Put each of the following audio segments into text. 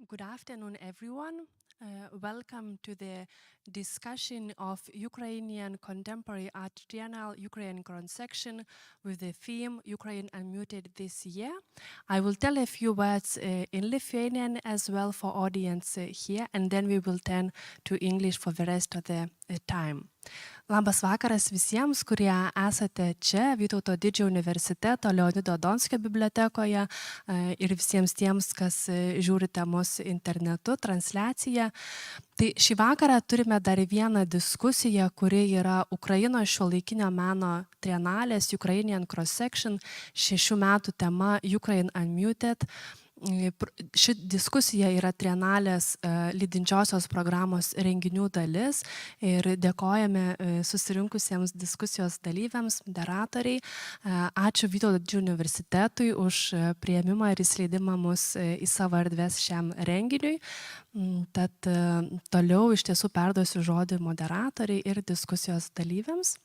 Good afternoon, everyone. Welcome to the discussion of Ukrainian Contemporary Art Triennale Ukraine cross-section with the theme Ukraine Unmuted this year. I will tell a few words in Lithuanian as well for audience here, and then we will turn to English for the rest of the time. Labas vakaras visiems, kurie esate čia Vytauto Didžiojo universiteto Leonido Donskio bibliotekoje ir visiems tiems, kas žiūrite mus internetu, transliaciją. Tai šį vakarą turime dar vieną diskusiją, kuri yra Ukrainos šiuolaikinio meno trienalės Ukrainian cross-section 6 metų tema Ukraine Unmuted. Ši diskusija yra trienalės lydinčiosios programos renginių dalis ir dėkojame susirinkusiems diskusijos dalyviams, moderatoriai. Ačiū Vytauto Didžiojo universitetui už priėmimą ir įsileidimą mus į savo erdves šiam renginiui. Tad toliau iš tiesų perduosiu žodį moderatoriai ir diskusijos dalyviams.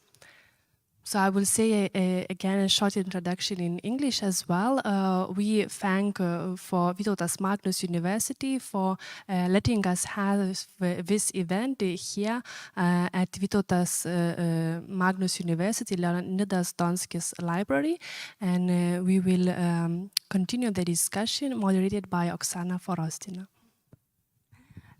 So I will say again a short introduction in English as well. We thank for Vytautas Magnus University for letting us have this event here at Vytautas Magnus University, Leonidas Donskis Library. And we will continue the discussion moderated by Oksana Forostina.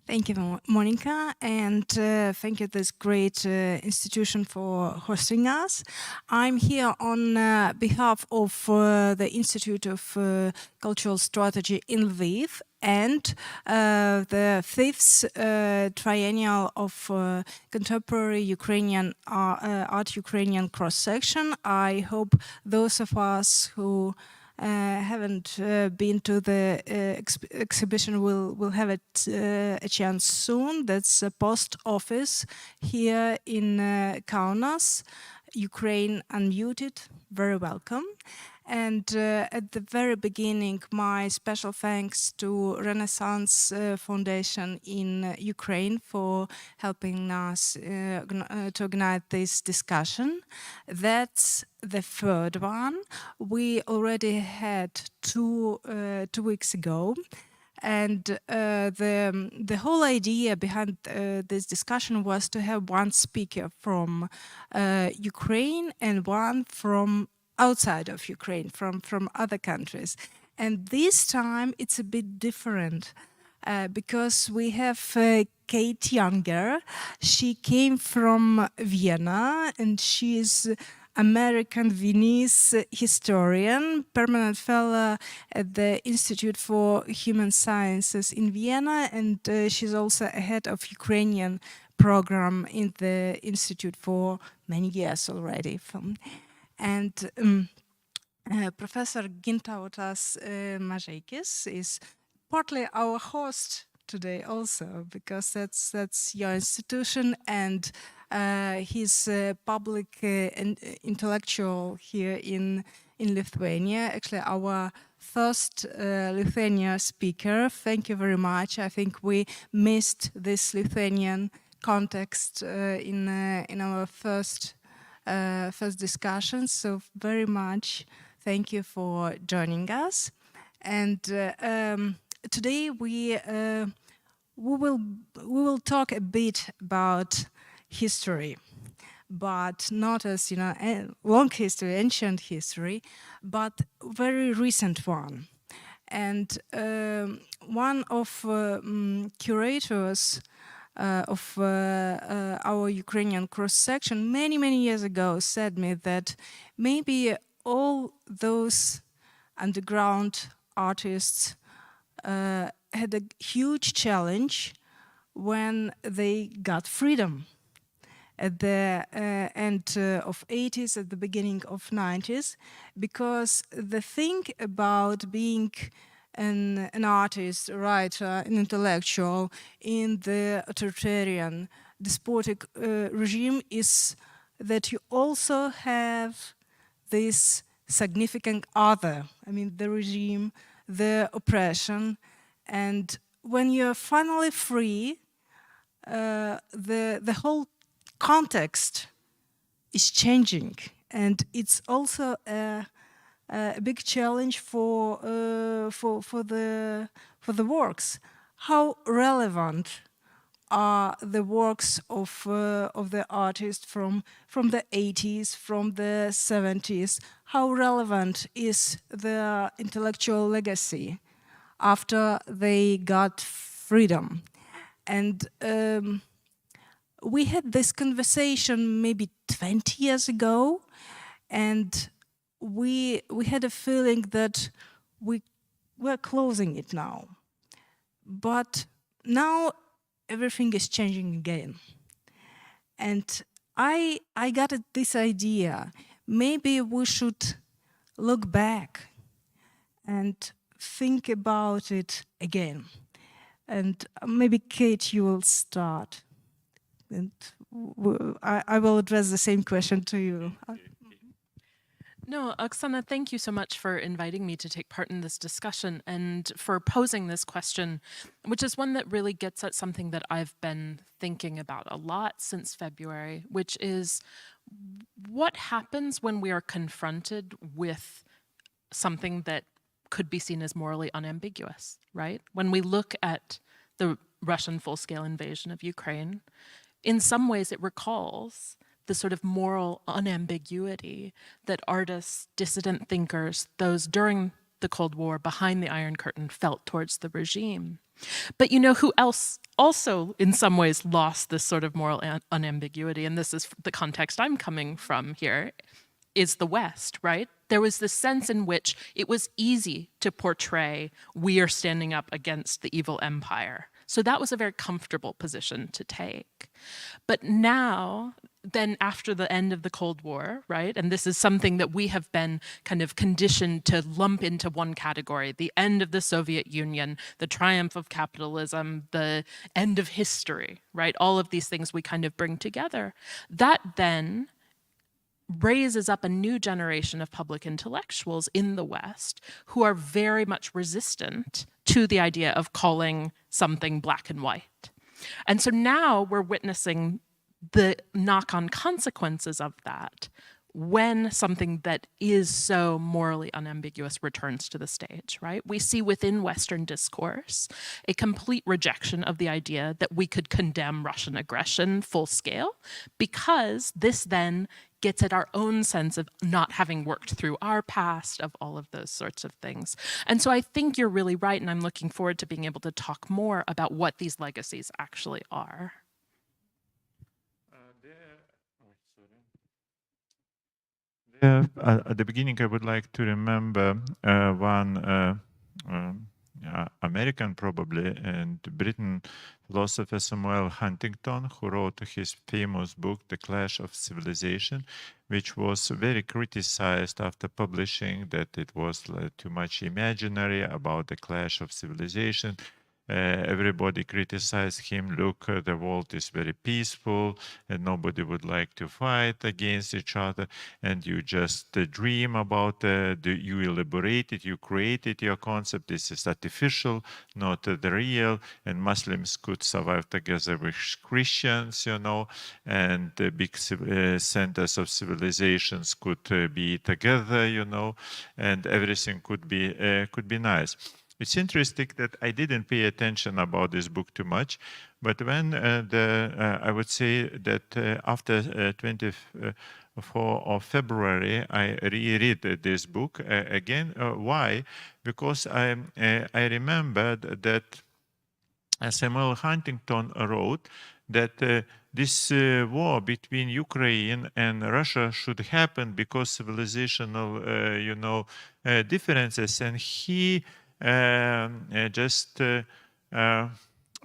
Thank you, Monica, and thank you this great institution for hosting us. I'm here on behalf of the Institute of Cultural Strategy in Lviv and the 5th triennial of Contemporary Ukrainian Art Ukrainian cross-section. I hope those of us who haven't been to the exhibition will have it a chance soon. That's a post office here in Kaunas, Ukraine Unmuted. Very welcome. And at the very beginning, my special thanks to Renaissance Foundation in Ukraine for helping us to organize this discussion. That's the third one. We already had two weeks ago. And the whole idea behind this discussion was to have one speaker from Ukraine and one from outside of Ukraine, from other countries. And this time it's a bit different because we have Kate Younger. She came from Vienna and she is American Viennese historian, permanent fellow at the Institute for Human Sciences in Vienna, and she's also a head of Ukrainian program in the Institute for many years already. And Professor Gintautas Mažeikis is partly our host today also, because that's your institution, and he's a public and intellectual here in Lithuania. Actually, our first Lithuania speaker. Thank you very much. I think we missed this Lithuanian context in our first discussions, so very much thank you for joining us. And today we will talk a bit about history, but not as a long history, ancient history, but very recent one. And one of curators of our Ukrainian cross-section many years ago said me that maybe all those underground artists had a huge challenge when they got freedom at the end of 80s, at the beginning of 90s, because the thing about being an artist, a writer, an intellectual in the authoritarian, despotic regime is that you also have this significant other. I mean, the regime, the oppression, and when you're finally free, the whole context is changing, and it's also a big challenge for the works how relevant are the works of the artists from the 80s, from the 70s? How relevant is their intellectual legacy after they got freedom? And we had this conversation maybe 20 years ago, and we had a feeling that we're closing it now. But now everything is changing again. And I got this idea, maybe we should look back and think about it again. And maybe Kate, you will start. And I will address the same question to you. No, Oksana, thank you so much for inviting me to take part in this discussion and for posing this question, which is one that really gets at something that I've been thinking about a lot since February, which is what happens when we are confronted with something that could be seen as morally unambiguous, right? When we look at the Russian full-scale invasion of Ukraine, in some ways it recalls the sort of moral unambiguity that artists, dissident thinkers, those during the Cold War behind the Iron Curtain felt towards the regime. But you know who else also in some ways lost this sort of moral unambiguity, and this is the context I'm coming from here, is the West, right? There was this sense in which it was easy to portray we are standing up against the evil empire. So that was a very comfortable position to take. But now, then after the end of the Cold War, right, and this is something that we have been kind of conditioned to lump into one category, the end of the Soviet Union, the triumph of capitalism, the end of history, right, all of these things we kind of bring together. That then raises up a new generation of public intellectuals in the West who are very much resistant to the idea of calling something black and white. And so now we're witnessing the knock-on consequences of that when something that is so morally unambiguous returns to the stage, right? We see within Western discourse a complete rejection of the idea that we could condemn Russian aggression full scale, because this then gets at our own sense of not having worked through our past, of all of those sorts of things. And so I think you're really right, and I'm looking forward to being able to talk more about what these legacies actually are. At the beginning, I would like to remember one American, probably, and Britain philosopher Samuel Huntington, who wrote his famous book, The Clash of Civilization, which was very criticized after publishing that it was too much imaginary about the clash of civilization. Everybody criticized him. Look, the world is very peaceful and nobody would like to fight against each other, and you just dream about you elaborate it, you created your concept. This is artificial, not the real, and Muslims could survive together with Christians, you know, and the big centers of civilizations could be together, you know, and everything could be nice. It's interesting that I didn't pay attention about this book too much, but when I would say that after 24th of February, I reread this book again. Why? Because I remembered that Samuel Huntington wrote that this war between Ukraine and Russia should happen because civilizational, you know, differences, and he just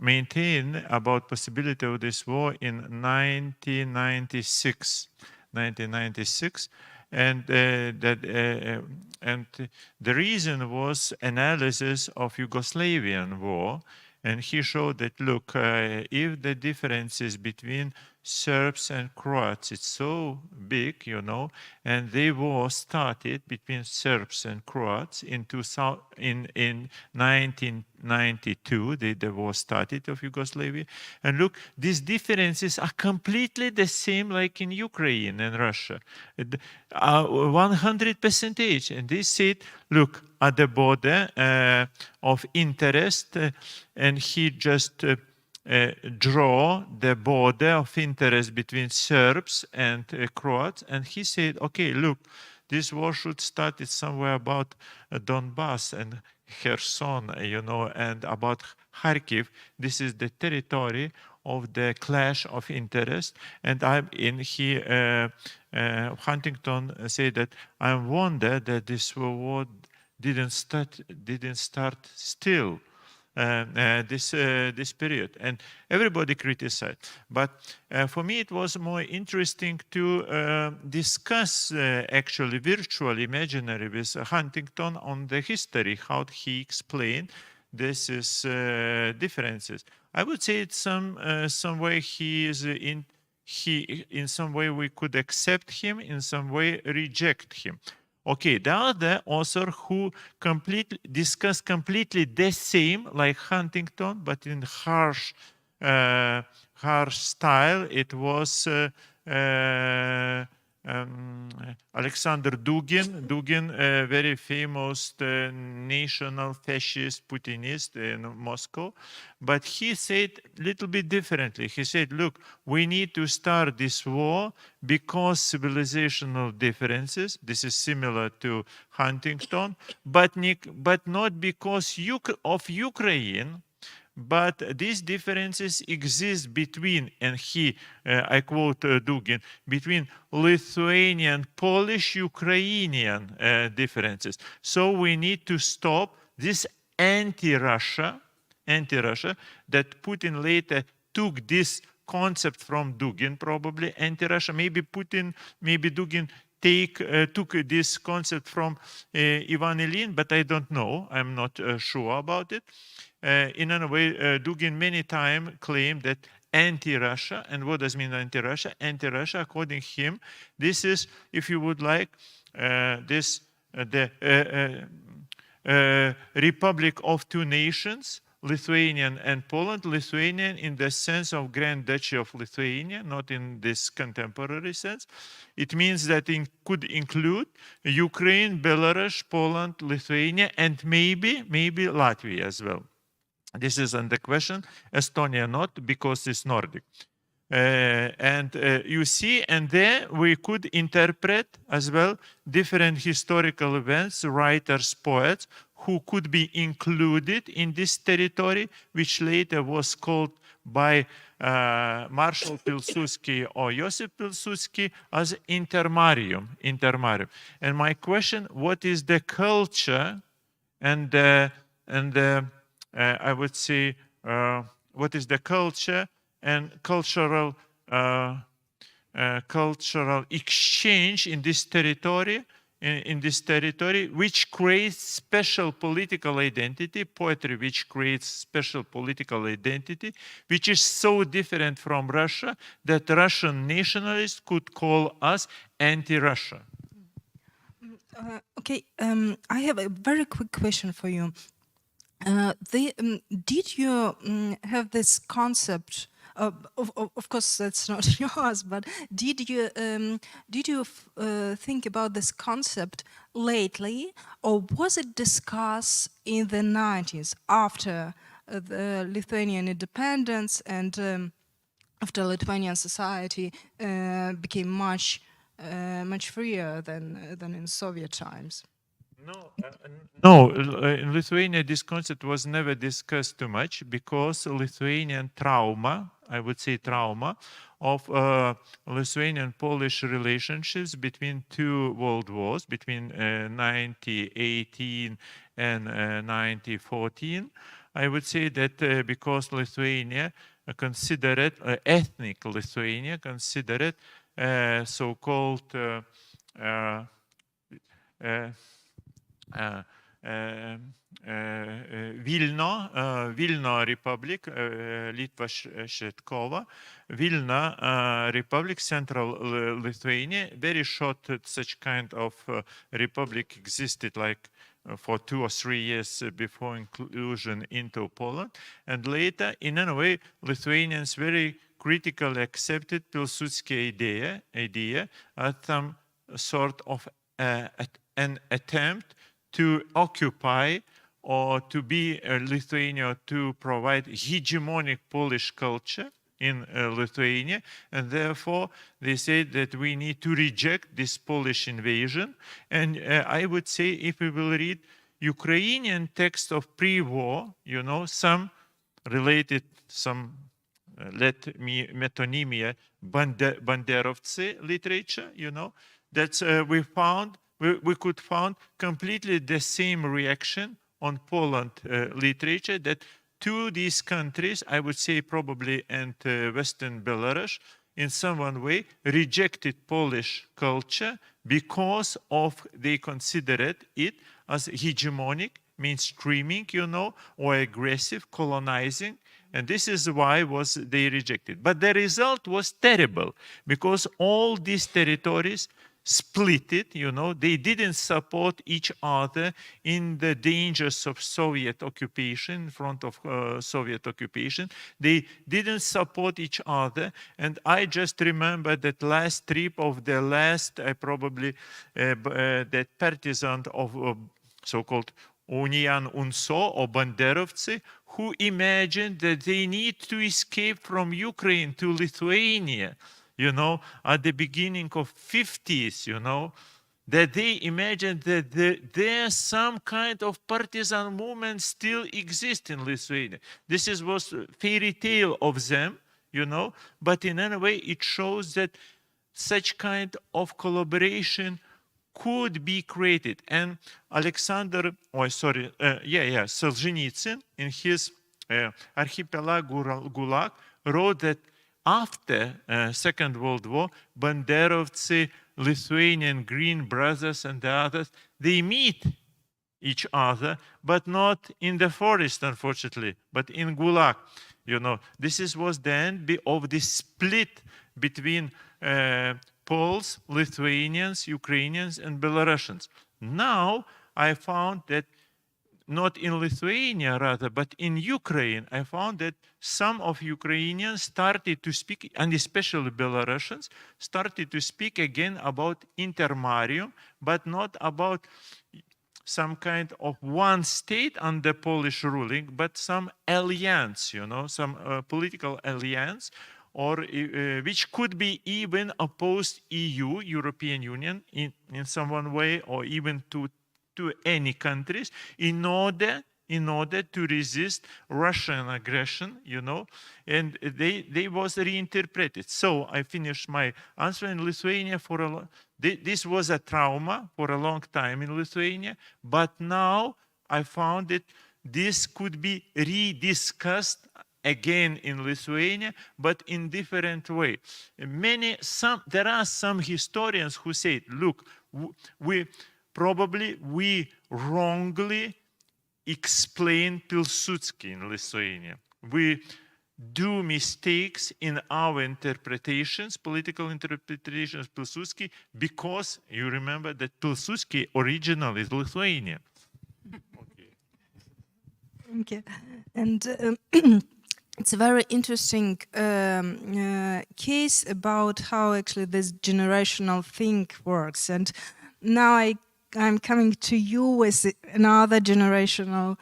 maintain about possibility of this war in 1996, and and the reason was analysis of Yugoslavian war, and he showed that look, if the differences between Serbs and Croats. It's so big, you know, and the war started between Serbs and Croats in 1992. The war started of Yugoslavia. And look, these differences are completely the same like in Ukraine and Russia. 100%. And they said, look, at the border of interest, and he just draw the border of interest between Serbs and Croats, and he said, okay, look, this war should start somewhere about Donbass and Kherson, you know, and about Charkiv. This is the territory of the clash of interest. And Huntington said that I wonder that this war didn't start still. This period, and everybody criticized. But for me, it was more interesting to discuss actually virtually, imaginary with Huntington on the history, how he explained this is differences. I would say it's some way he is in some way we could accept him, in some way reject him. Okay, the other author who discussed completely the same, like Huntington, but in harsh style, it was Alexander Dugin. Dugin, a very famous national fascist Putinist in Moscow. But he said a little bit differently. He said, look, we need to start this war because civilizational differences. This is similar to Huntington, but not because of Ukraine. But these differences exist between, and I quote Dugin, between Lithuanian, Polish, Ukrainian differences. So we need to stop this anti-Russia that Putin later took this concept from Dugin, probably anti-Russia. Maybe Dugin took this concept from Ivan Ilyin, but I don't know. I'm not sure about it. In a way, Dugin many times claimed that anti-Russia, and what does mean anti-Russia? Anti-Russia, according to him, this is, if you would like, the Republic of two nations, Lithuanian and Poland. Lithuanian in the sense of Grand Duchy of Lithuania, not in this contemporary sense. It means that it could include Ukraine, Belarus, Poland, Lithuania, and maybe Latvia as well. This is under question. Estonia not, because it's Nordic. You see, and there we could interpret as well different historical events, writers, poets, who could be included in this territory, which later was called by Marshal Pilsudski or Josip Pilsudski as intermarium. And my question, what is the culture and I would say, what is the culture and cultural exchange in this territory, which creates special political identity, poetry which creates special political identity, which is so different from Russia that Russian nationalists could call us anti-Russia. Okay, I have a very quick question for you. Did you have this concept? Of course, that's not yours. But did you think about this concept lately, or was it discussed in the 90s after the Lithuanian independence and after Lithuanian society became much freer than in Soviet times? No, in Lithuania, this concept was never discussed too much because Lithuanian trauma, I would say trauma, of Lithuanian-Polish relationships between two world wars, between 1918 and 1914. I would say that because Lithuania considered, ethnic Lithuania considered so-called Vilno Republic, Litva Šetkova, Vilna Republic, Central Lithuania. Very short such kind of republic existed like for 2 or 3 years before inclusion into Poland. And later, in a way, Lithuanians very critically accepted Pilsudski idea as some sort of an attempt to occupy or to be Lithuania, to provide hegemonic Polish culture in Lithuania, and therefore they said that we need to reject this Polish invasion. And I would say, if we will read Ukrainian text of pre-war, you know, some related, some metonymia, Banderovцы literature, you know, that we could find completely the same reaction on Poland literature, that to these countries, I would say probably, and Western Belarus, in some one way, rejected Polish culture because of they considered it as hegemonic, mainstreaming, you know, or aggressive, colonizing. And this is why they rejected. But the result was terrible, because all these territories split it, you know, they didn't support each other in the dangers of Soviet occupation, in front of Soviet occupation. They didn't support each other. And I just remember that last trip of the last, that partisan of so-called Union UNSO or Banderovцы, who imagined that they need to escape from Ukraine to Lithuania, you know, at the beginning of 50s, you know, that they imagined that there's some kind of partisan movement still exists in Lithuania. This was a fairy tale of them, you know, but in any way it shows that such kind of collaboration could be created. And Solzhenitsyn in his Archipelago Gulag wrote that after Second World War, Banderovцы, Lithuanian Green Brothers and the others, they meet each other, but not in the forest, unfortunately, but in Gulag. You know, this was the end of the split between Poles, Lithuanians, Ukrainians, and Belarusians. Now I found that not in Lithuania rather, but in Ukraine, I found that some of Ukrainians started to speak, and especially Belarusians, started to speak again about intermarium, but not about some kind of one state under Polish ruling, but some alliance, you know, some political alliance, or which could be even opposed EU, European Union, in some one way, or even to any countries, in order to resist Russian aggression, you know, and they was reinterpreted. So I finished my answer. In Lithuania this was a trauma for a long time in Lithuania, but now I found that this could be rediscussed again in Lithuania, but in different way. There are some historians who say, look, we wrongly explain Pilsudski in Lithuania. We do mistakes in our interpretations, political interpretations of Pilsudski, because you remember that Pilsudski originally is Lithuanian. Okay. And it's a very interesting case about how actually this generational thing works. And now I'm coming to you with another generational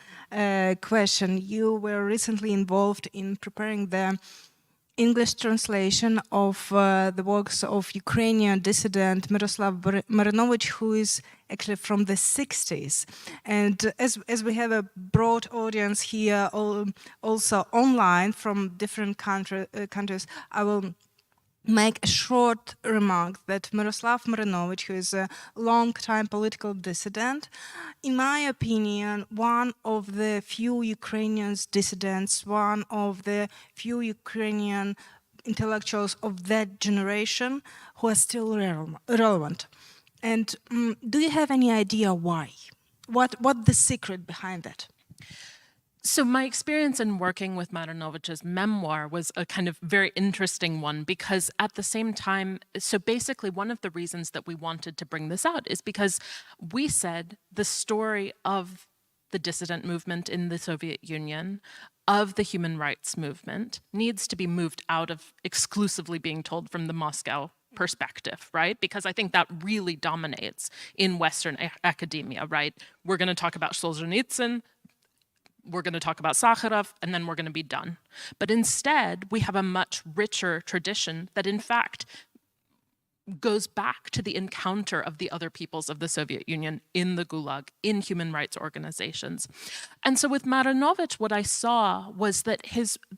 question. You were recently involved in preparing the English translation of the works of Ukrainian dissident Myroslavo Marynovychiaus, who is actually from the 60s. And as we have a broad audience here, also online from different countries, I will make a short remark that Myroslavo Marynovychiaus, who is a long-time political dissident, in my opinion, one of the few Ukrainian dissidents, one of the few Ukrainian intellectuals of that generation who are still relevant. And do you have any idea why? what the secret behind that? So my experience in working with Marynovych's memoir was a kind of very interesting one, because at the same time, so basically one of the reasons that we wanted to bring this out is because we said the story of the dissident movement in the Soviet Union, of the human rights movement, needs to be moved out of exclusively being told from the Moscow perspective, right? Because I think that really dominates in Western academia, right? We're going to talk about Solzhenitsyn, we're going to talk about Sakharov, and then we're going to be done. But instead, we have a much richer tradition that, in fact, goes back to the encounter of the other peoples of the Soviet Union in the Gulag, in human rights organizations. And so with Marynovych, what I saw was that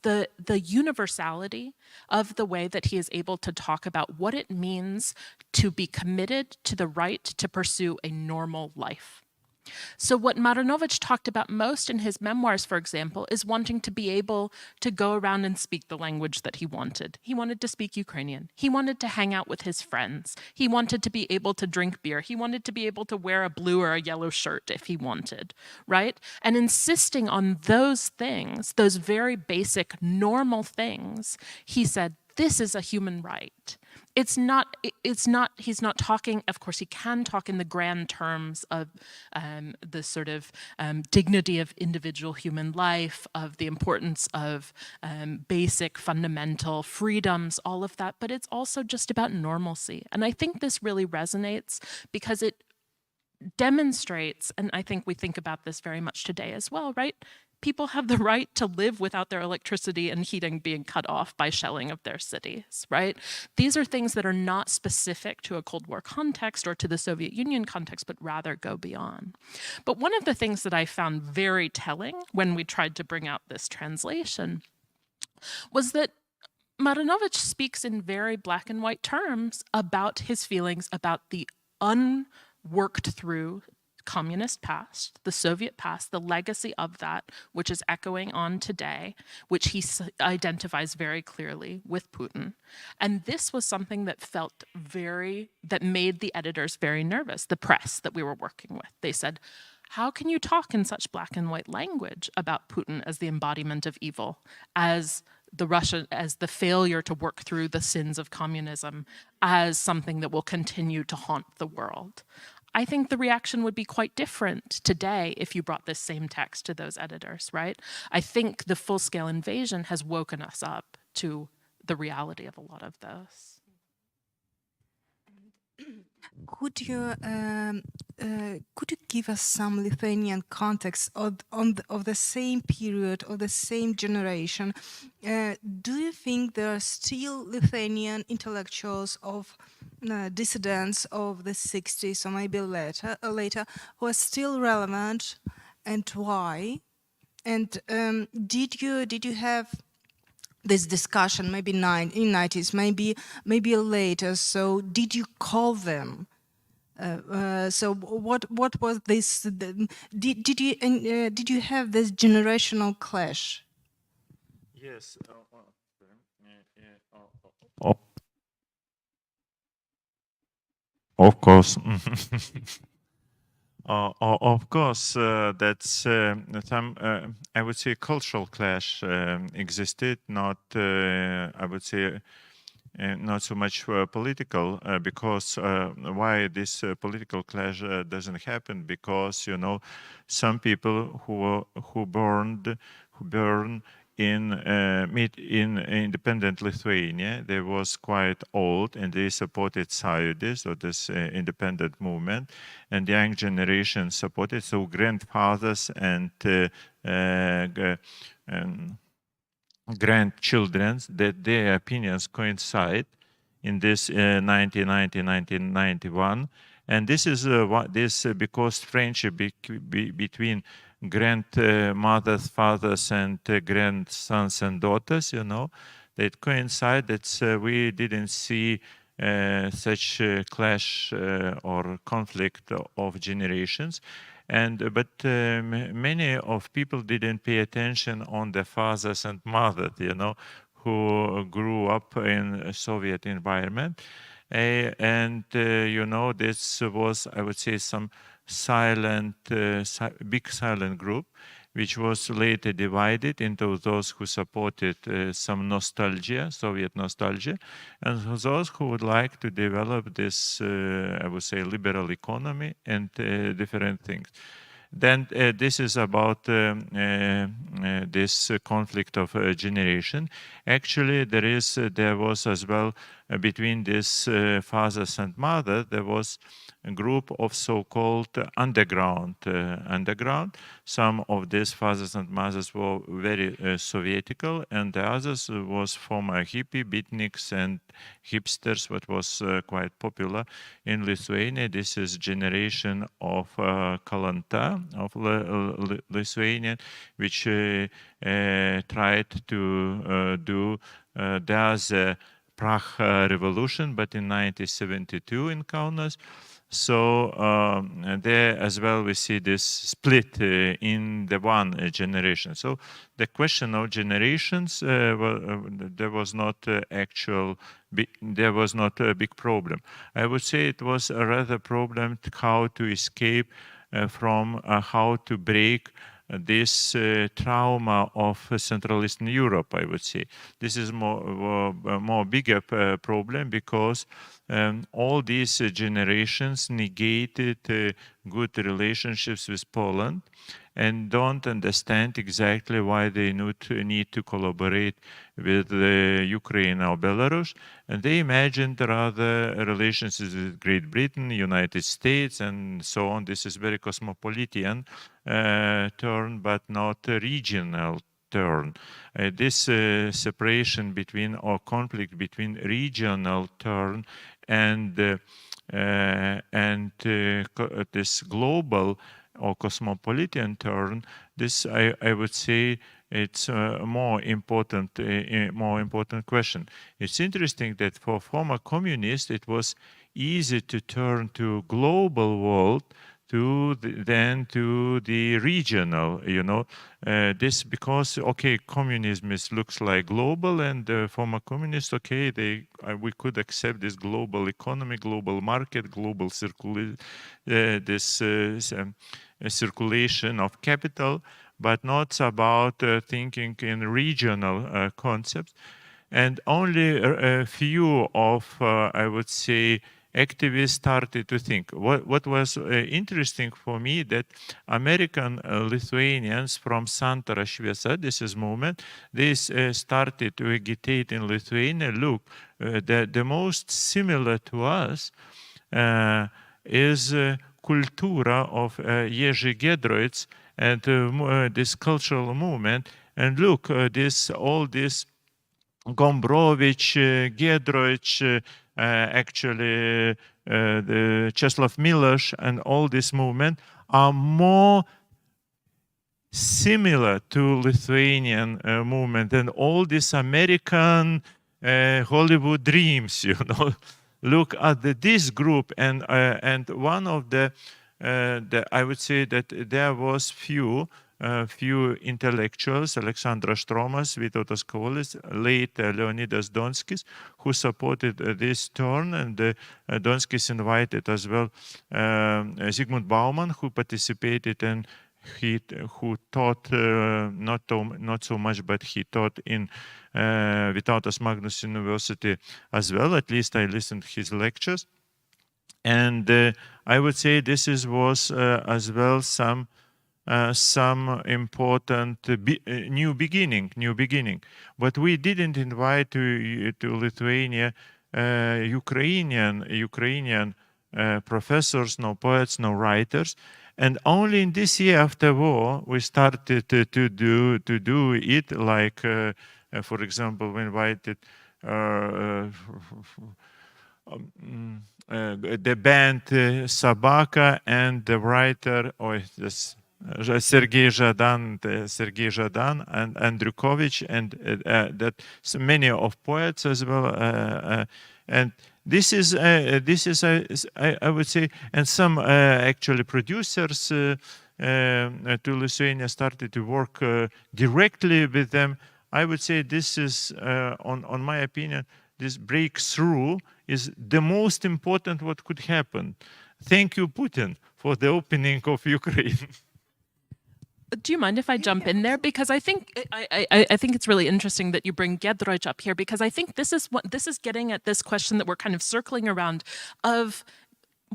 the universality of the way that he is able to talk about what it means to be committed to the right to pursue a normal life. So what Marynovych talked about most in his memoirs, for example, is wanting to be able to go around and speak the language that he wanted. He wanted to speak Ukrainian. He wanted to hang out with his friends. He wanted to be able to drink beer. He wanted to be able to wear a blue or a yellow shirt if he wanted, right? And insisting on those things, those very basic, normal things, he said, this is a human right. He's not talking, of course he can talk in the grand terms of the sort of dignity of individual human life, of the importance of basic fundamental freedoms, all of that, but it's also just about normalcy. And I think this really resonates because it demonstrates, and I think we think about this very much today as well, right? People have the right to live without their electricity and heating being cut off by shelling of their cities, right? These are things that are not specific to a Cold War context or to the Soviet Union context, but rather go beyond. But one of the things that I found very telling when we tried to bring out this translation was that Marynovych speaks in very black and white terms about his feelings about the unworked through communist past, the Soviet past, the legacy of that, which is echoing on today, which he identifies very clearly with Putin. And this was something that that made the editors very nervous, the press that we were working with. They said, how can you talk in such black and white language about Putin as the embodiment of evil, as the failure to work through the sins of communism, as something that will continue to haunt the world? I think the reaction would be quite different today if you brought this same text to those editors, right? I think the full-scale invasion has woken us up to the reality of a lot of those. Could you give us some Lithuanian context of the same period or the same generation? Do you think there are still Lithuanian intellectuals of dissidents of the 60s or maybe later who are still relevant, and why? And did you have this discussion maybe in 90s, maybe later? So did you call them? So what was this? Did you have this generational clash? Yes. Of course. Of course, that's some, I would say, cultural clash existed, not, I would say, not so much political, because why this political clash doesn't happen? Because, you know, some people who burn in independent Lithuania, they was quite old and they supported Sąjūdis, or this independent movement, and the young generation supported, so grandfathers and grandchildren, that their opinions coincide in this 1990-1991, and this is because friendship between grandmothers, fathers, and grandsons and daughters, you know, that coincide. That we didn't see such a clash or conflict of generations. But many of people didn't pay attention on the fathers and mothers, you know, who grew up in a Soviet environment. You know, this was, I would say, some silent, big silent group, which was later divided into those who supported some nostalgia, Soviet nostalgia, and those who would like to develop this, I would say, liberal economy and different things. Then this is about this conflict of generation. Actually, there was as well between these fathers and mothers, there was a group of so-called underground. Some of these fathers and mothers were very Sovietical, and the others was former hippie, beatniks, and hipsters, what was quite popular in Lithuania. This is generation of Kalanta, of Lithuanian, which tried to do the Prague Revolution, but in 1972 in Kaunas. So there as well we see this split in the one generation. So the question of generations, there was not a big problem. I would say it was a rather problem how to escape from how to break this trauma of Central Eastern Europe, I would say. This is more bigger problem because all these generations negated good relationships with Poland and don't understand exactly why they need to collaborate with Ukraine or Belarus. And they imagined rather relations with Great Britain, United States, and so on. This is very cosmopolitan turn, but not a regional turn. This separation between or conflict between regional turn and this global or cosmopolitan turn, this I would say it's a more important question. It's interesting that for former communists it was easy to turn to global world than to the regional, this because, okay, communism looks like global, and former communists, okay, we could accept this global economy, global market, global circulation of capital, but not about thinking in regional concepts. And only a few of, I would say, activists started to think. What was interesting for me that American Lithuanians from Santara Šviesa, this is movement, they started to agitate in Lithuania. Look, the most similar to us is cultura of Jerzy Giedroyc and this cultural movement. And look, all this Gombrowicz, Giedroyc, actually the Czesław Milosz and all this movement are more similar to Lithuanian movement than all this American Hollywood dreams, Look at this group, and one of the I would say that there was few intellectuals, Aleksandras Štromas, Vytautas Kavolis, late Leonidas Donskis, who supported this turn, and Donskis invited as well Zygmunt Bauman, who participated and who taught not so much, but he taught in Vytautas Magnus University as well. At least I listened to his lectures, and I would say this was as well some important new beginning. But we didn't invite to Lithuania Ukrainian professors, no poets, no writers. And only in this year after war we started to do it. Like, for example, we invited the band Sabaka and the writer Sergei Zhadan and Andriukovich, and that many of poets as well, and this is I would say, and some actually producers to Lithuania started to work directly with them. I would say this is, on my opinion, this breakthrough is the most important what could happen. Thank you, Putin, for the opening of Ukraine. Do you mind if I jump in there? Because I think I think it's really interesting that you bring Giedroyć up here, because I think this is getting at this question that we're kind of circling around of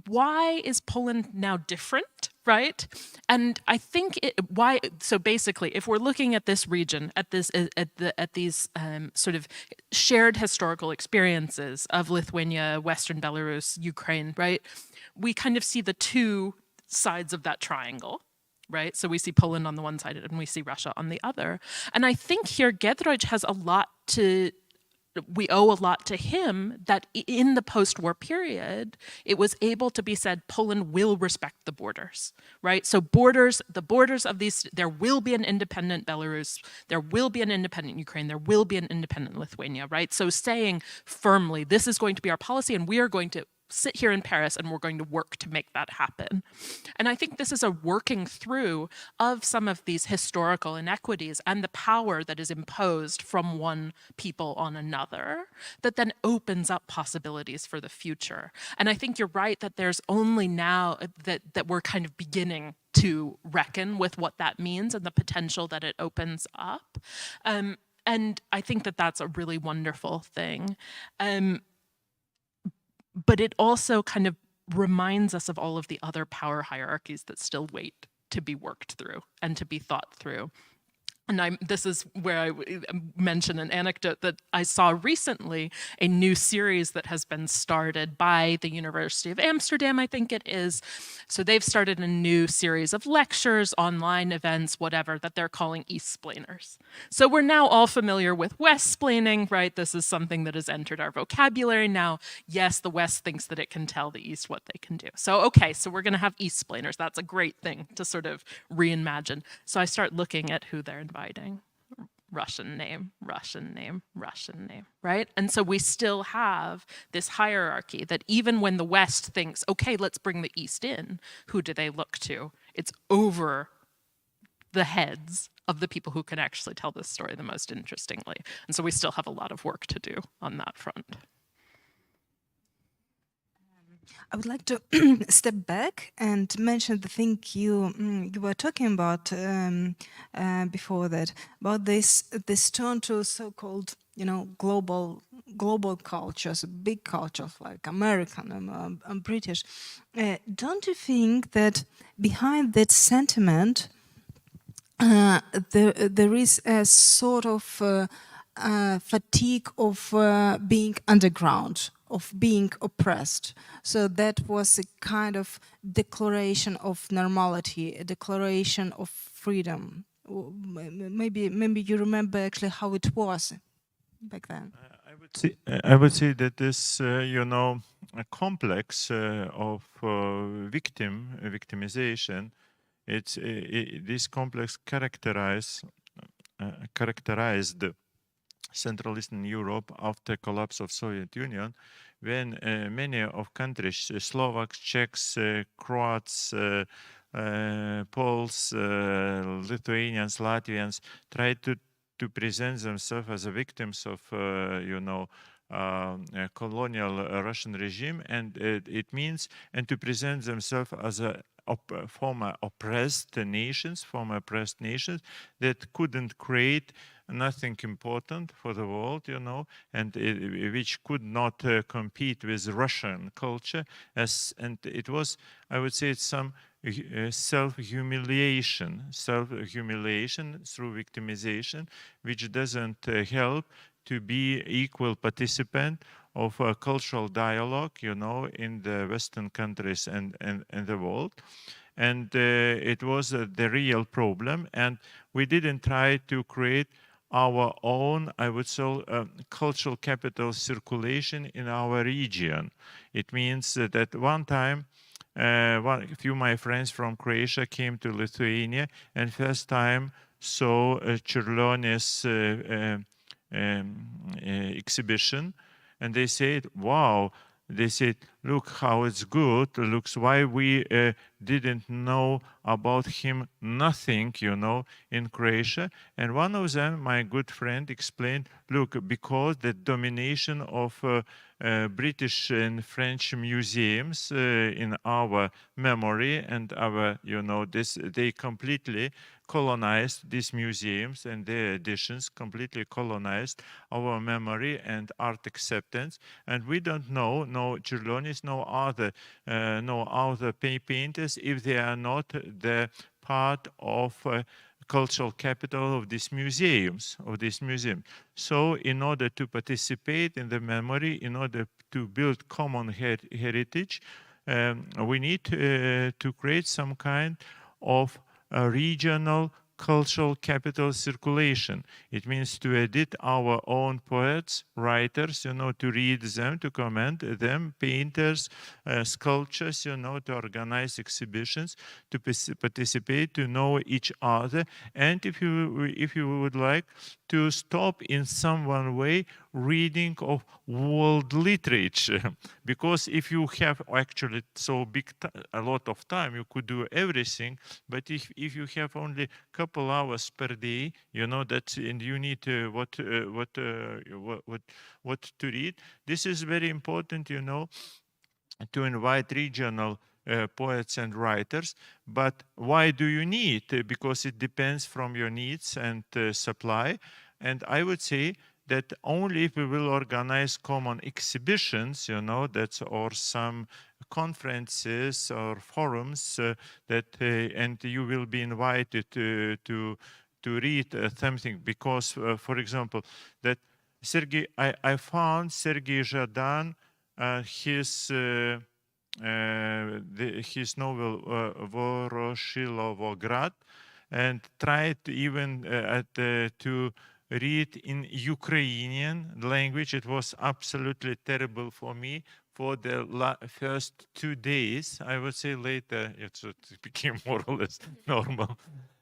why is Poland now different, right? And I think why. So basically, if we're looking at this region, at these sort of shared historical experiences of Lithuania, Western Belarus, Ukraine, right? We kind of see the two sides of that triangle. Right, so we see Poland on the one side and we see Russia on the other. And I think here Giedroyć has a lot to, we owe a lot to him that in the post-war period, it was able to be said Poland will respect the borders, right? So the borders of these, there will be an independent Belarus, there will be an independent Ukraine, there will be an independent Lithuania, right? So saying firmly, this is going to be our policy and we are going to sit here in Paris and we're going to work to make that happen. And I think this is a working through of some of these historical inequities and the power that is imposed from one people on another that then opens up possibilities for the future. And I think you're right that there's only now that we're kind of beginning to reckon with what that means and the potential that it opens up. And I think that that's a really wonderful thing. But it also kind of reminds us of all of the other power hierarchies that still wait to be worked through and to be thought through. And this is where I mention an anecdote that I saw recently, a new series that has been started by the University of Amsterdam, I think it is. So they've started a new series of lectures, online events, whatever, that they're calling East-splainers. So we're now all familiar with West-splaining, right? This is something that has entered our vocabulary now. Yes, the West thinks that it can tell the East what they can do. So, okay, so we're gonna have East-splainers. That's a great thing to sort of reimagine. So I start looking at who they're inviting. Russian name, Russian name, Russian name, right? And so we still have this hierarchy that even when the West thinks, okay, let's bring the East in, who do they look to? It's over the heads of the people who can actually tell this story the most interestingly. And so we still have a lot of work to do on that front. I would like to step back and mention the thing you were talking about before that, about this turn to so-called, global cultures, big cultures like American and British. Don't you think that behind that sentiment there is a sort of fatigue of being underground, of being oppressed? So that was a kind of declaration of normality, a declaration of freedom. Maybe you remember actually how it was back then. I would say that this, a complex of victimization. This complex characterized Central Eastern Europe after collapse of Soviet Union, when many of countries, Slovaks, Czechs, Croats, Poles, Lithuanians, Latvians, tried to present themselves as the victims of, colonial Russian regime, and it means, and to present themselves as a former oppressed nations that couldn't create nothing important for the world, and which could not compete with Russian culture. And it was, I would say, it's some self-humiliation through victimization, which doesn't help to be equal participant of a cultural dialogue, in the Western countries and the world. And it was the real problem. And we didn't try to create our own, I would say, cultural capital circulation in our region. It means that one time, a few of my friends from Croatia came to Lithuania and first time saw Čiurlionis exhibition, and they said, wow, they said, look how it's good, looks why we didn't know about him nothing, you know, in Croatia. And one of them, my good friend, explained, look, because the domination of British and French museums in our memory and our, you know, they completely colonized these museums, and their editions completely colonized our memory and art acceptance. And we don't know, no Čiurlionis, no other painters, if they are not the part of cultural capital of these museums, So in order to participate in the memory, in order to build common heritage, we need to create some kind of a regional cultural capital circulation. It means to edit our own poets, writers, you know, to read them, to comment them, painters, sculptures, you know, to organize exhibitions, to participate, to know each other, and if you would like, to stop in some one way reading of world literature, because if you have actually a lot of time, you could do everything. But if you have only a couple hours per day, you know that, and you need what to read. This is very important, you know, to invite regional poets and writers. But why do you need? Because it depends from your needs and supply. And I would say that only if we will organize common exhibitions, you know, or some conferences or forums and you will be invited to read something. Because, for example, that I found Sergei Zhadan, his novel Voroshilovo, and tried even to read in Ukrainian language. It was absolutely terrible for me for the first 2 days. I would say later it became more or less normal.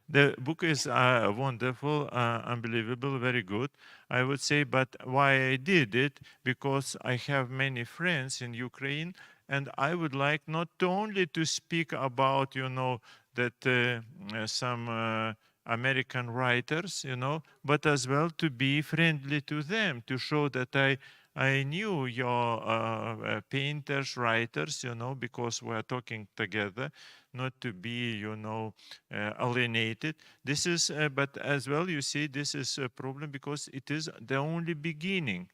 The book is wonderful, unbelievable, very good, I would say. But why I did it? Because I have many friends in Ukraine, and I would like not only to speak about, you know, that some American writers, you know, but as well to be friendly to them, to show that I knew your painters, writers, you know, because we're talking together, not to be, you know, alienated. This is, but as well, you see, this is a problem because it is the only beginning,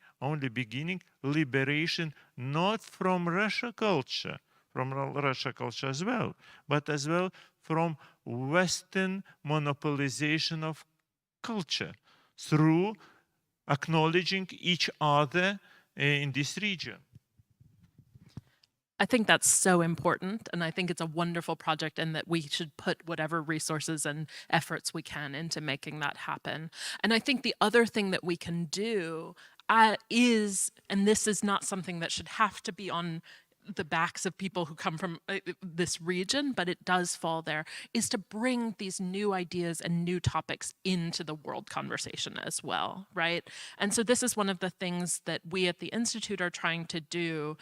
liberation, not from Russia culture as well, but as well from Western monopolization of culture through acknowledging each other in this region. I think that's so important, and I think it's a wonderful project, and that we should put whatever resources and efforts we can into making that happen. And I think the other thing that we can do is, and this is not something that should have to be on the backs of people who come from this region, but it does fall there, is to bring these new ideas and new topics into the world conversation as well, right? And so this is one of the things that we at the Institute are trying to do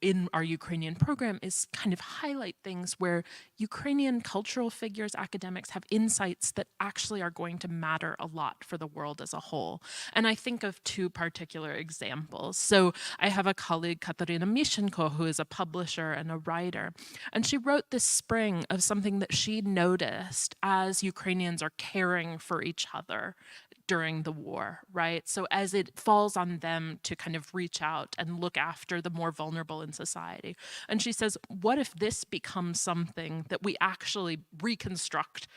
in our Ukrainian program, is kind of highlight things where Ukrainian cultural figures, academics have insights that actually are going to matter a lot for the world as a whole. And I think of two particular examples. So I have a colleague, Katherine Younger, who is a publisher and a writer. And she wrote this spring of something that she noticed as Ukrainians are caring for each other during the war, right? So as it falls on them to kind of reach out and look after the more vulnerable in society. And she says, what if this becomes something that we actually reconstruct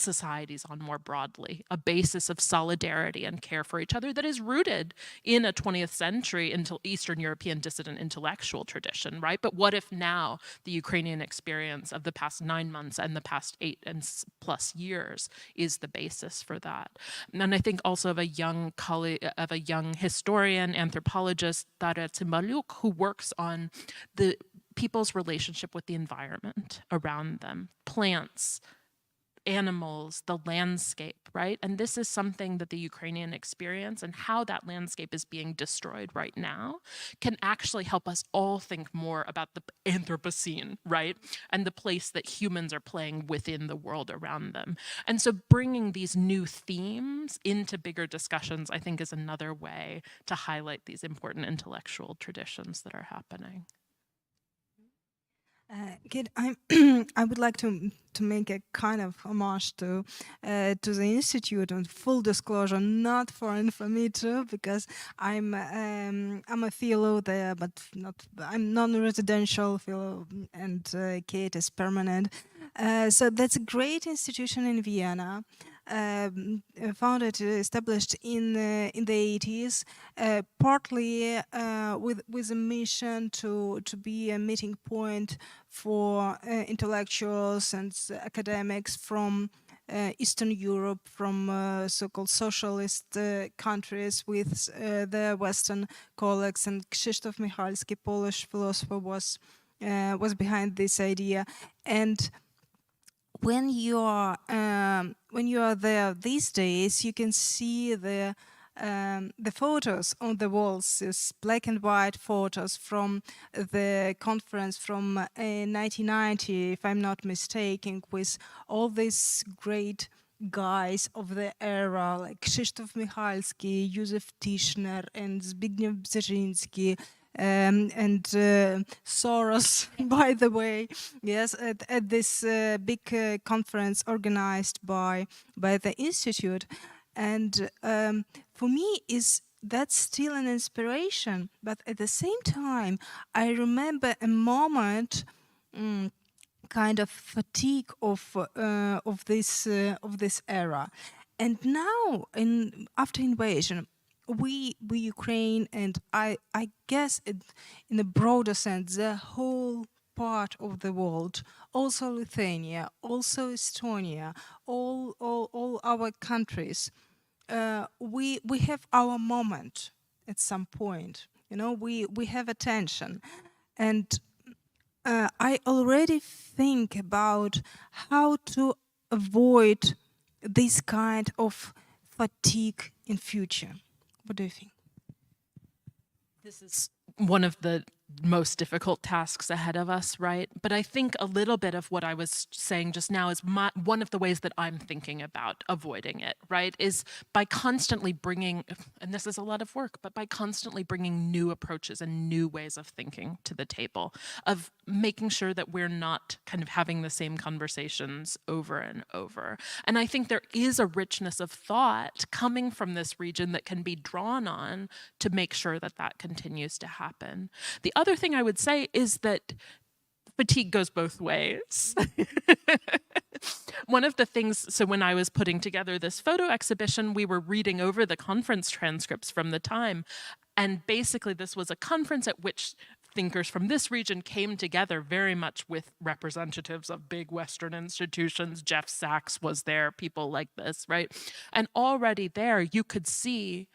societies on more broadly, a basis of solidarity and care for each other that is rooted in a 20th century Eastern European dissident intellectual tradition, right? But what if now the Ukrainian experience of the past 9 months and the past 8 and plus years is the basis for that? And I think also of a young colleague, of a young historian, anthropologist, Daria Cimbaluk, who works on the people's relationship with the environment around them, plants, animals, the landscape, right? And this is something that the Ukrainian experience and how that landscape is being destroyed right now can actually help us all think more about the Anthropocene, right? And the place that humans are playing within the world around them. And so bringing these new themes into bigger discussions, I think, is another way to highlight these important intellectual traditions that are happening. Kid, I would like to make a kind of homage to the institute, and full disclosure, not foreign for me too, because I'm a fellow there, but I'm non-residential fellow, and Kate is permanent. So that's a great institution in Vienna. Established in the 80s, partly with a mission to be a meeting point for intellectuals and academics from Eastern Europe, from so-called socialist countries with their Western colleagues. And Krzysztof Michalski, Polish philosopher, was behind this idea. And when you are there these days, you can see the photos on the walls, these black and white photos from the conference from 1990, if I'm not mistaken, with all these great guys of the era, like Krzysztof Michalski, Józef Tischner, and Zbigniew Brzezinski, and Soros, by the way, yes, at this big conference organized by the Institute. And for me, that's still an inspiration. But at the same time, I remember a moment, kind of fatigue of this era. And now, after invasion, we Ukraine, and I guess in a broader sense, the whole part of the world, also Lithuania, also Estonia, all our countries, we have our moment at some point. You know, we have attention, and I already think about how to avoid this kind of fatigue in future. What do you think? This is one of the most difficult tasks ahead of us, right? But I think a little bit of what I was saying just now is one of the ways that I'm thinking about avoiding it, right? Is by constantly bringing, and this is a lot of work, but by constantly bringing new approaches and new ways of thinking to the table, of making sure that we're not kind of having the same conversations over and over. And I think there is a richness of thought coming from this region that can be drawn on to make sure that that continues to happen. The other thing I would say is that fatigue goes both ways. One of the things, so when I was putting together this photo exhibition, we were reading over the conference transcripts from the time. And basically this was a conference at which thinkers from this region came together very much with representatives of big Western institutions. Jeff Sachs was there, people like this, right? And already there you could see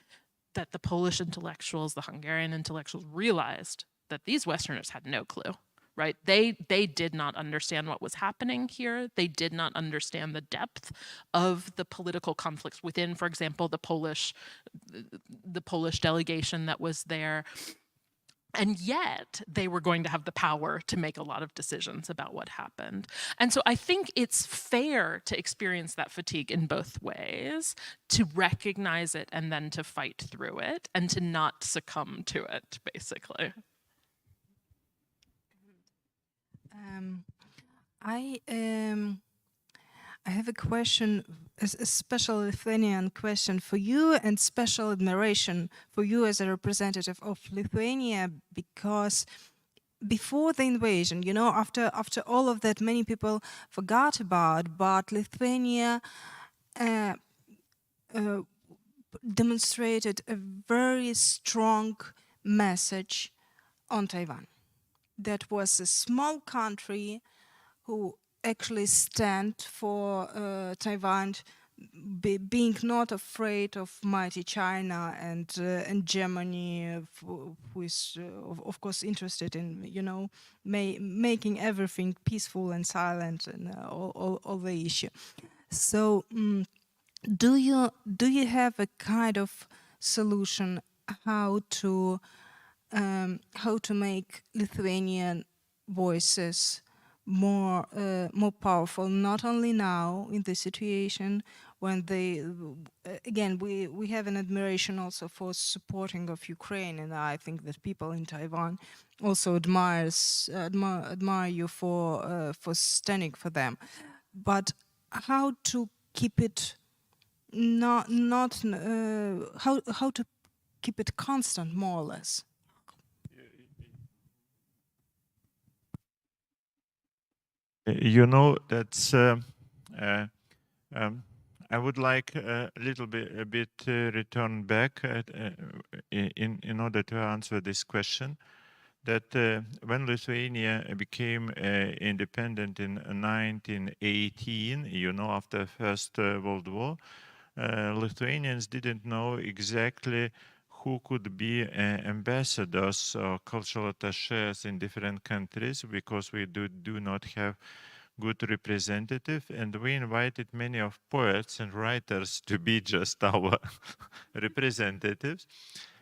that the Polish intellectuals, the Hungarian intellectuals realized that these Westerners had no clue, right? They did not understand what was happening here. They did not understand the depth of the political conflicts within, for example, the Polish delegation that was there. And yet they were going to have the power to make a lot of decisions about what happened. And so I think it's fair to experience that fatigue in both ways, to recognize it and then to fight through it and to not succumb to it, basically. I have a question, a special Lithuanian question for you, and special admiration for you as a representative of Lithuania, because before the invasion, you know, after all of that, many people forgot about, but Lithuania demonstrated a very strong message on Taiwan. That was a small country who actually stand for Taiwan, being not afraid of mighty China and Germany, who is of course interested in, you know, making everything peaceful and silent and all the issue. So, do you have a kind of solution how to make Lithuanian voices more powerful, not only now in the situation when they again we have an admiration also for supporting of Ukraine, and I think that people in Taiwan also admire you for standing for them, but how to keep it how to keep it constant, more or less. You know, that's I would like a bit return back in order to answer this question. That when Lithuania became independent in 1918, you know, after First World War, Lithuanians didn't know exactly who could be ambassadors or cultural attachés in different countries, because we do not have good representative, and we invited many of poets and writers to be just our representatives,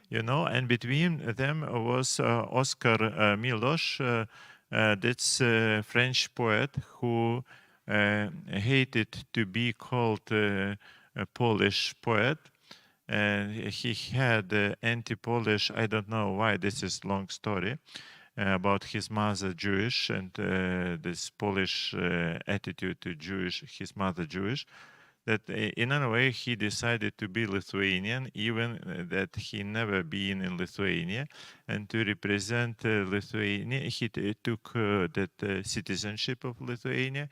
you know, and between them was Oskar Miloš, that's a French poet who hated to be called a Polish poet. And he had anti-Polish, I don't know why, this is long story, about his mother Jewish, and this Polish attitude to Jewish, his mother Jewish, that in a way he decided to be Lithuanian, even that he never been in Lithuania, and to represent Lithuania, he took that citizenship of Lithuania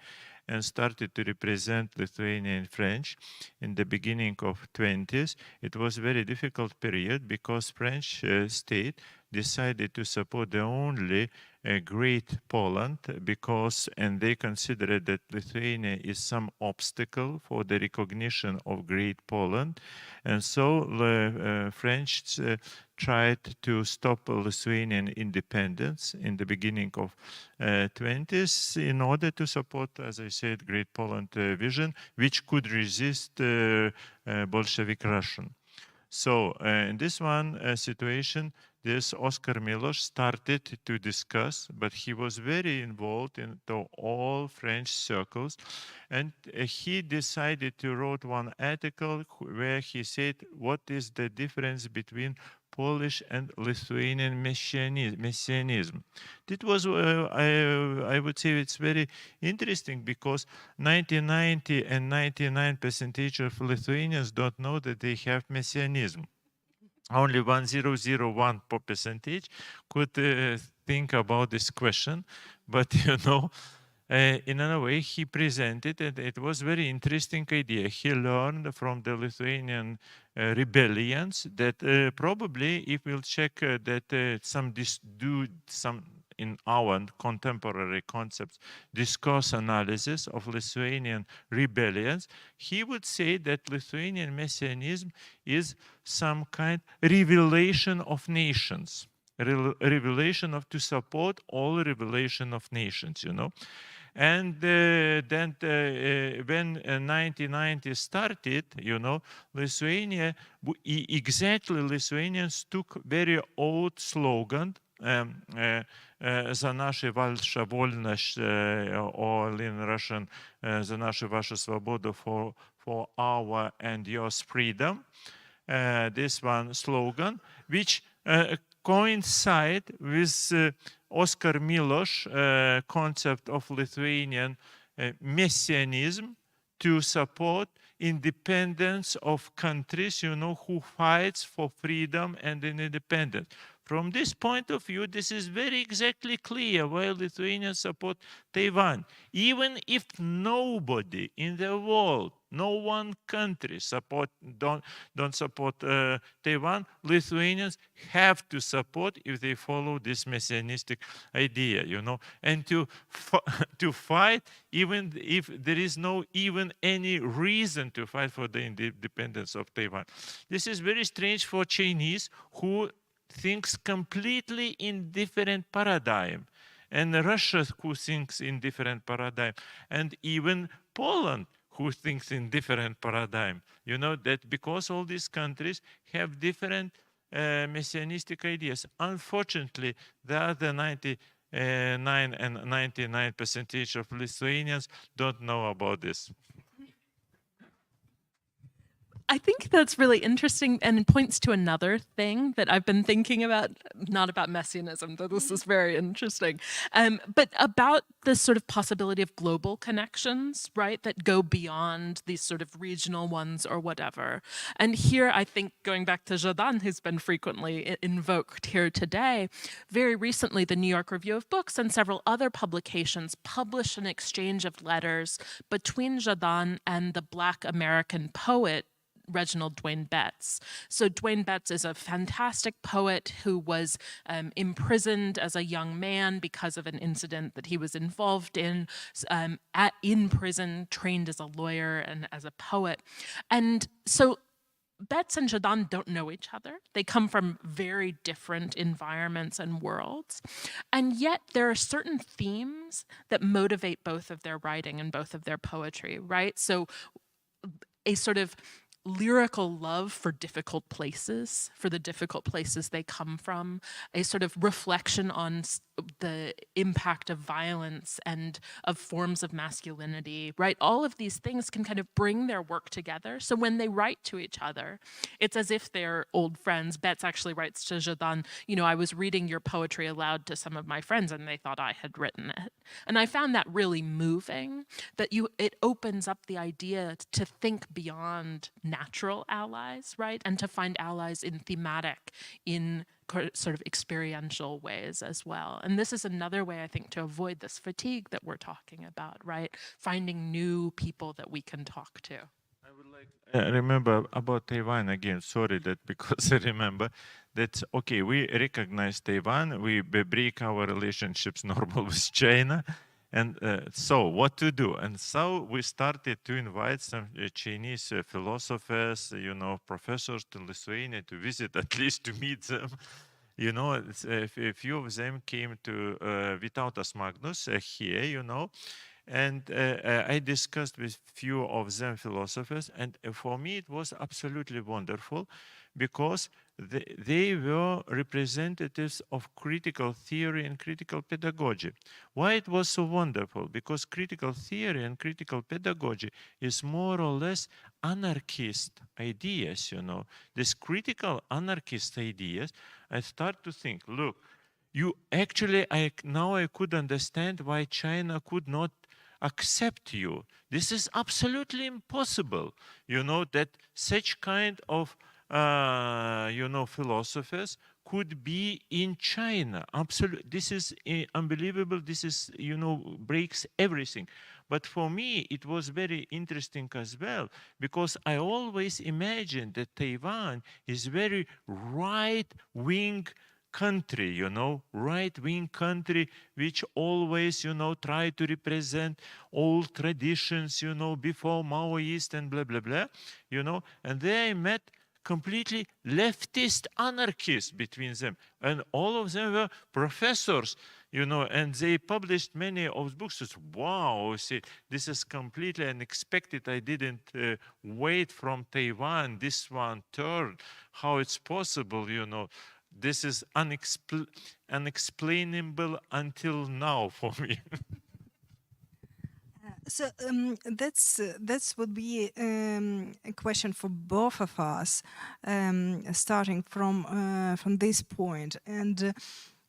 and started to represent Lithuania in French in the beginning of 20s. It was a very difficult period because French state decided to support the only Great Poland and they considered that Lithuania is some obstacle for the recognition of Great Poland. And so the French tried to stop Lithuanian independence in the beginning of 20s in order to support, as I said, Great Poland vision, which could resist Bolshevik Russian. So in this one situation, this Oskar Miloš started to discuss, but he was very involved in all French circles, and he decided to write one article where he said, what is the difference between Polish and Lithuanian messianism? It was, I would say, it's very interesting because 90 and 99% of Lithuanians don't know that they have messianism. Only 1,001% could think about this question, but you know, in a way he presented, and it was very interesting idea. He learned from the Lithuanian rebellions that probably, if we'll check that some in our contemporary concepts, discourse analysis of Lithuanian rebellions, he would say that Lithuanian messianism is some kind of revelation of nations, revelation of to support all revelation of nations, you know. And then when 1990 started, you know, Lithuania, Lithuanians took very old slogan, za naše vaša wolność, or in Russian, za naše vaša svoboda, for our and yours freedom. This one slogan, which coincide with Oskar Miloš concept of Lithuanian messianism to support independence of countries, you know, who fights for freedom and independence. From this point of view, this is very exactly clear why Lithuanians support Taiwan. Even if nobody in the world, no one country don't support Taiwan, Lithuanians have to support if they follow this messianistic idea, you know, and to fight even if there is no even any reason to fight for the independence of Taiwan. This is very strange for Chinese, who thinks completely in different paradigm, and Russia, who thinks in different paradigm, and even Poland, who thinks in different paradigm. You know, that because all these countries have different messianistic ideas. Unfortunately, the other 99% of Lithuanians don't know about this. I think that's really interesting and points to another thing that I've been thinking about, not about messianism, though this is very interesting, but about this sort of possibility of global connections, right, that go beyond these sort of regional ones or whatever. And here, I think, going back to Žadan, who's been frequently invoked here today, very recently, the New York Review of Books and several other publications published an exchange of letters between Žadan and the Black American poet Reginald Dwayne Betts. So Dwayne Betts is a fantastic poet who was imprisoned as a young man because of an incident that he was involved in prison, trained as a lawyer and as a poet. And so Betts and Žadan don't know each other. They come from very different environments and worlds. And yet there are certain themes that motivate both of their writing and both of their poetry, right? So a sort of lyrical love for difficult places, for the difficult places they come from, a sort of reflection on the impact of violence and of forms of masculinity, right? All of these things can kind of bring their work together. So when they write to each other, it's as if they're old friends. Betts actually writes to Žadan, you know, I was reading your poetry aloud to some of my friends and they thought I had written it. And I found that really moving, that it opens up the idea to think beyond natural allies, right? And to find allies in thematic, in sort of experiential ways as well. And this is another way, I think, to avoid this fatigue that we're talking about, right? Finding new people that we can talk to. I would like remember about Taiwan again. Sorry that because I remember that, okay, we recognize Taiwan, we break our relationships normal with China. And so what to do? And so we started to invite some Chinese philosophers, you know, professors to Lithuania to visit, at least to meet them. You know, a few of them came to Vytautas Magnus here, you know, and I discussed with few of them philosophers, and for me it was absolutely wonderful because they were representatives of critical theory and critical pedagogy. Why it was so wonderful? Because critical theory and critical pedagogy is more or less anarchist ideas, you know. These critical anarchist ideas, I start to think, look, you actually, now I could understand why China could not accept you. This is absolutely impossible, you know, that such kind of you know, philosophers could be in China. Absolutely, this is unbelievable. This is, you know, breaks everything. But for me, it was very interesting as well, because I always imagined that Taiwan is very right-wing country, you know, right-wing country, which always, you know, try to represent old traditions, you know, before Maoist and blah, blah, blah, you know. And there I met completely leftist anarchists between them. And all of them were professors, you know, and they published many of books. It's, wow, see, this is completely unexpected. I didn't wait from Taiwan, this one turn, how it's possible, you know. This is unexplainable until now for me. So that's would be a question for both of us, starting from this point. And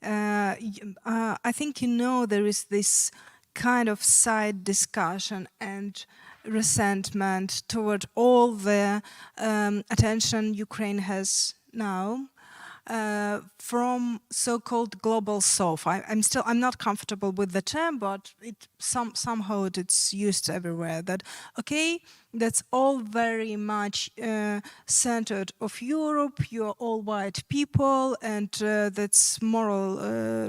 I think, you know, there is this kind of side discussion and resentment toward all the attention Ukraine has now from so-called global south. I'm not comfortable with the term, but somehow it's used everywhere. That okay, that's all very much centered of Europe. You're all white people, and that's moral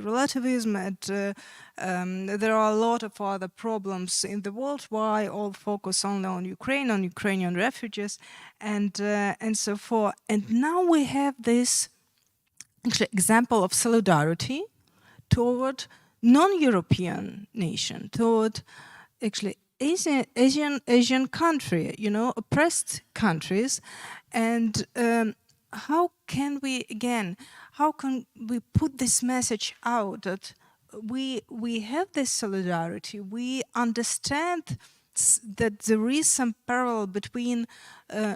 relativism. And there are a lot of other problems in the world. Why all focus only on Ukraine, on Ukrainian refugees, and so forth. And now we have this actually example of solidarity toward non-European nation, toward actually Asian country, you know, oppressed countries, and how can we put this message out that we have this solidarity, we understand that there is some parallel between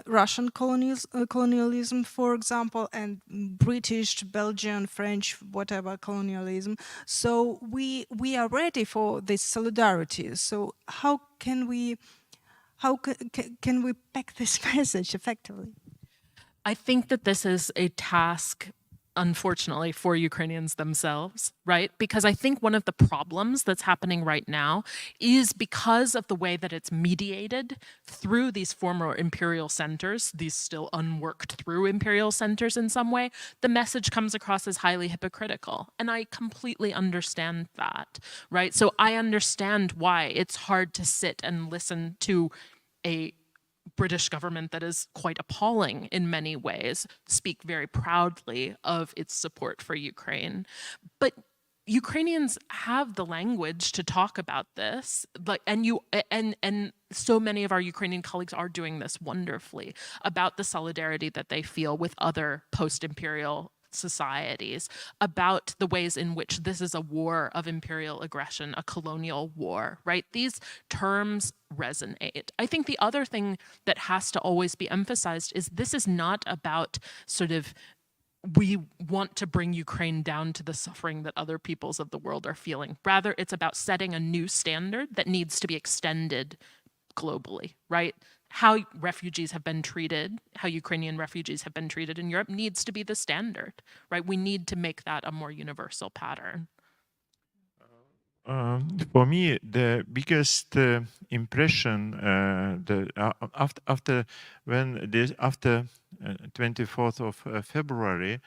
Russian colonialism, for example, and British, Belgian, French, whatever colonialism. So we are ready for this solidarity. So how can we pack this message effectively? I think that this is a task, unfortunately, for Ukrainians themselves, right? Because I think one of the problems that's happening right now is because of the way that it's mediated through these former imperial centers, these still unworked through imperial centers in some way, the message comes across as highly hypocritical. And I completely understand that, right? So I understand why it's hard to sit and listen to a British government that is quite appalling in many ways, speak very proudly of its support for Ukraine. But Ukrainians have the language to talk about this, and so many of our Ukrainian colleagues are doing this wonderfully, about the solidarity that they feel with other post-imperial societies, about the ways in which this is a war of imperial aggression, a colonial war, right? These terms resonate. I think the other thing that has to always be emphasized is this is not about sort of, we want to bring Ukraine down to the suffering that other peoples of the world are feeling. Rather, it's about setting a new standard that needs to be extended globally, right? How refugees have been treated, how Ukrainian refugees have been treated in Europe needs to be the standard, right? We need to make that a more universal pattern. For me, the biggest impression after 24th of February,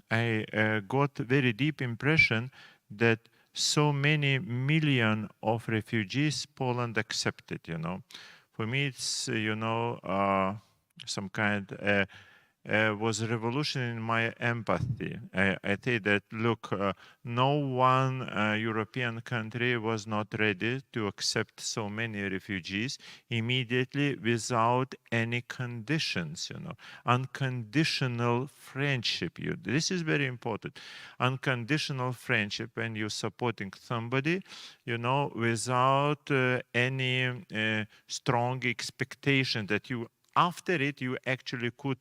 I got very deep impression that so many million of refugees Poland accepted. You know, for me it's some kind. Was a revolution in my empathy. I think that, look, no one European country was not ready to accept so many refugees immediately without any conditions, you know. Unconditional friendship. This is very important. Unconditional friendship when you're supporting somebody, you know, without any strong expectation that you after it, you actually could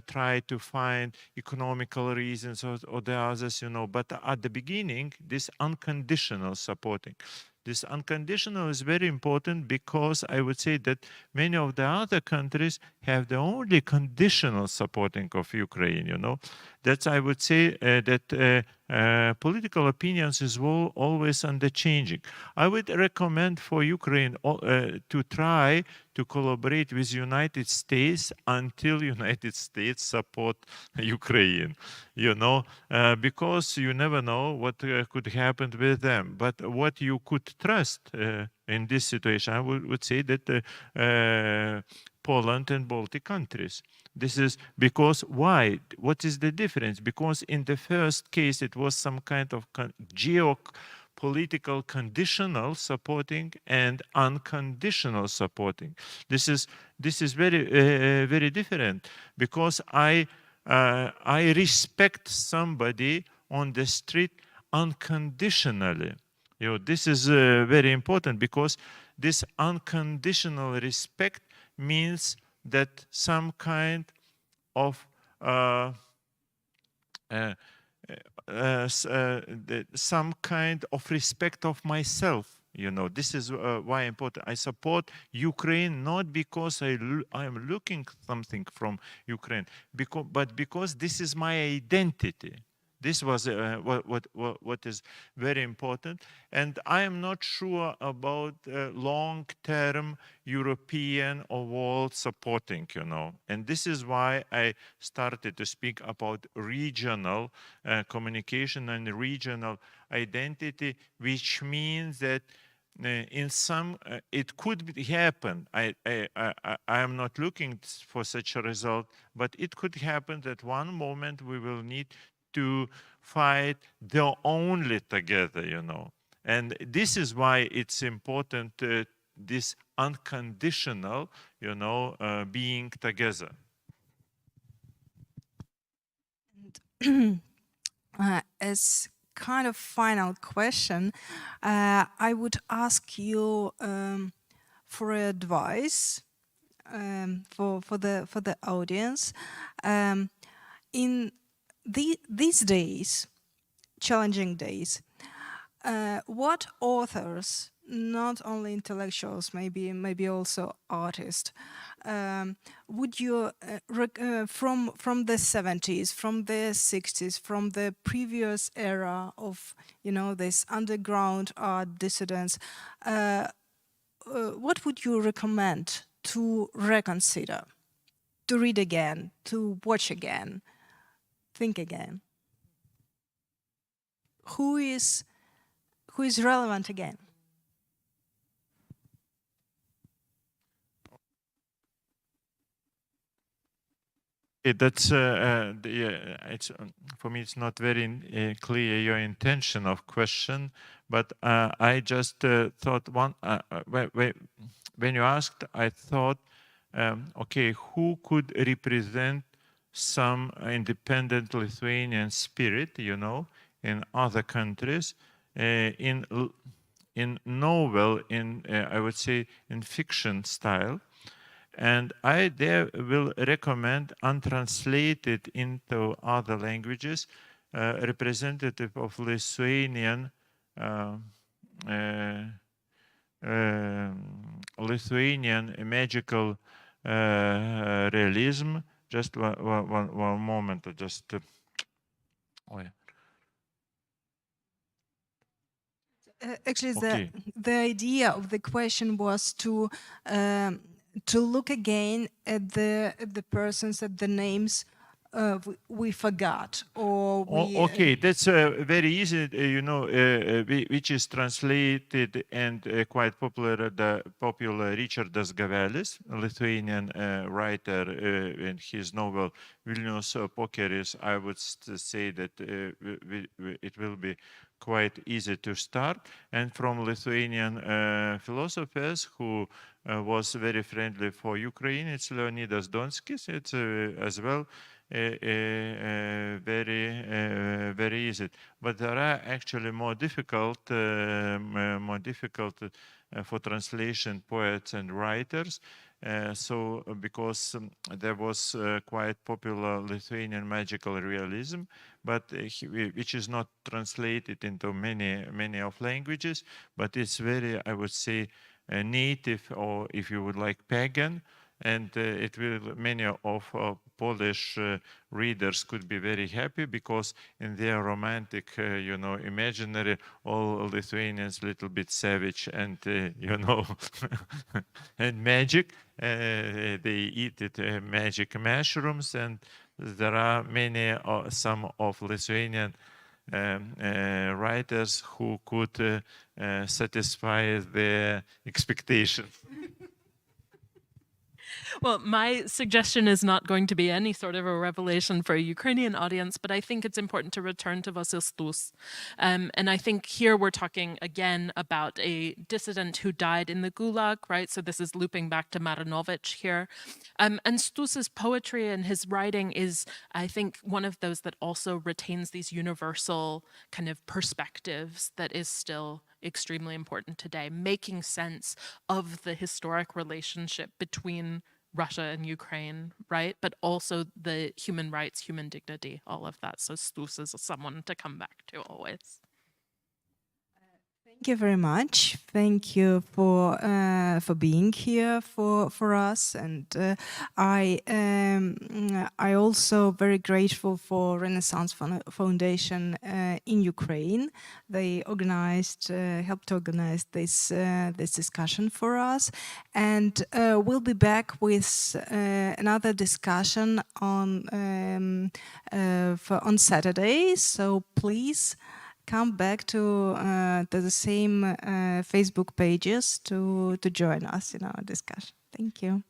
try to find economical reasons or the others, you know. But at the beginning, this unconditional supporting. This unconditional is very important because I would say that many of the other countries have the only conditional supporting of Ukraine, you know. That's, I would say, that political opinions is always under changing. I would recommend for Ukraine to try to collaborate with United States until United States support Ukraine, you know, because you never know what could happen with them. But what you could trust in this situation, I would say that Poland and Baltic countries. This is because why? What is the difference? Because in the first case, it was some kind of geopolitical conditional supporting and unconditional supporting. This is very very different because I respect somebody on the street unconditionally. You know, this is very important because this unconditional respect means that some kind of respect of myself. You know, this is why important. I support Ukraine not because I am looking something from Ukraine, but because this is my identity. This was what is very important, and I am not sure about long-term European or world supporting, you know. And this is why I started to speak about regional communication and regional identity, which means that in some, it could happen. I am not looking for such a result, but it could happen that one moment we will need to fight the only together, you know. And this is why it's important this unconditional, being together. As kind of final question, I would ask you for advice for the audience. In these days, challenging days, what authors, not only intellectuals, maybe also artists, would you from the 70s, from the 60s, from the previous era of this underground art dissidents, what would you recommend to reconsider, to read again, to watch again, think again? Who is relevant again? That's it's for me. It's not very clear your intention of question, but I just thought when you asked, I thought, okay, who could represent some independent Lithuanian spirit, in other countries, in novel, I would say, in fiction style. And I there will recommend untranslated into other languages, representative of Lithuanian magical realism. Just one moment, just. Oh yeah. Actually, Okay. the idea of the question was to look again at the persons, at the names we forgot, or we... Okay, that's very easy, which is translated and quite popular. The popular Richardas Gavelis, Lithuanian writer, in his novel Vilnius Pokeris. I would say that it will be quite easy to start. And from Lithuanian philosophers who was very friendly for Ukraine, it's Leonidas Donskis. It's as well very easy. But there are actually more difficult for translation poets and writers. So because there was quite popular Lithuanian magical realism, but which is not translated into many of languages, but it's very, I would say, native, or if you would like, pagan, and it will, many of Polish readers could be very happy, because in their romantic, imaginary, all Lithuanians little bit savage and and magic. They eat magic mushrooms, and there are some of Lithuanian writers who could satisfy their expectation. Well, my suggestion is not going to be any sort of a revelation for a Ukrainian audience, but I think it's important to return to Vasil Stus. And I think here we're talking again about a dissident who died in the Gulag, right? So this is looping back to Marynovych here. And Stus's poetry and his writing is, I think, one of those that also retains these universal kind of perspectives that is still extremely important today, making sense of the historic relationship between Russia and Ukraine, right? But also the human rights, human dignity, all of that. So Stus is someone to come back to always. Thank you very much. Thank you for being here for us, and I also very grateful for Renaissance Foundation in Ukraine. They helped organize this discussion for us, and we'll be back with another discussion on Saturday. So please come back to the same Facebook pages to join us in our discussion. Thank you.